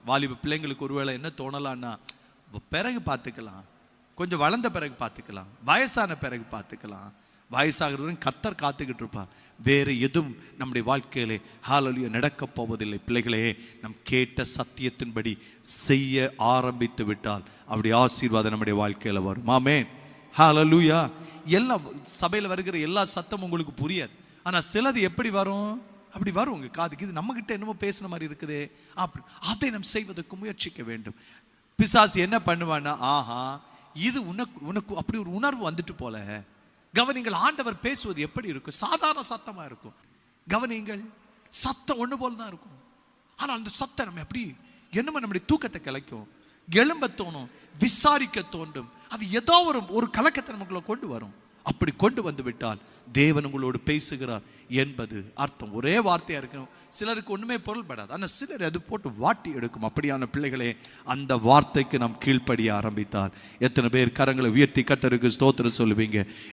வாலிப பிள்ளைங்களுக்கு ஒருவேளை என்ன தோணலான்னா, பிறகு பார்த்துக்கலாம், கொஞ்சம் வளர்ந்த பிறகு பார்த்துக்கலாம், வயசான பிறகு பார்த்துக்கலாம். வயசாகிறவன் கர்த்தர் காத்துக்கிட்டு இருப்பார். வேறு எதுவும் நம்முடைய வாழ்க்கையிலே ஹல்லேலூயா நடக்க போவதில்லை. பிள்ளைகளே, நம் கேட்ட சத்தியத்தின்படி செய்ய ஆரம்பித்து விட்டால் அப்படி ஆசீர்வாதம் நம்முடைய வாழ்க்கையில வரும். ஆமென், ஹல்லேலூயா. எல்லாம் சபையில் வருகிற எல்லா சத்தமும் உங்களுக்கு புரியாது. ஆனால் சிலது எப்படி வரும்? அப்படி வரும் உங்க காதுக்கு. இது நம்மகிட்ட என்னமோ பேசுன மாதிரி இருக்குதே, அப்படி அதை நம்ம செய்வதற்கு முயற்சிக்க வேண்டும். பிசாசு என்ன பண்ணுவான்னா, ஆஹா இது உனக்கு அப்படி ஒரு உணர்வு வந்துட்டு போல. கவனிங்கள், ஆண்டவர் பேசுவது எப்படி இருக்கும்? சாதாரண சத்தமா இருக்கும். கவனிங்கள், சத்தம் ஒண்ணு போல தான் இருக்கும். ஆனால் அந்த சத்தம் நம்ம எப்படி என்னமோ நம்முடைய தூக்கத்தை கலைக்கும், எழும்ப தோணும், விசாரிக்க தோன்றும். அது ஏதோ ஒரு கலக்கத்தை நமக்குள்ள கொண்டு வரும். அப்படி கொண்டு வந்து விட்டால் தேவன் உங்களோடு பேசுகிறார் என்பது அர்த்தம். ஒரே வார்த்தையா இருக்கும். சிலருக்கு ஒண்ணுமே பொருள்படாது, ஆனால் சிலர் அது போட்டு வாட்டி எடுக்கும். அப்படியான பிள்ளைகளே, அந்த வார்த்தைக்கு நாம் கீழ்ப்படிய ஆரம்பித்தால் எத்தனை பேர் கரங்களை உயர்த்தி கர்த்தருக்கு ஸ்தோத்திரம் சொல்லுவீங்க?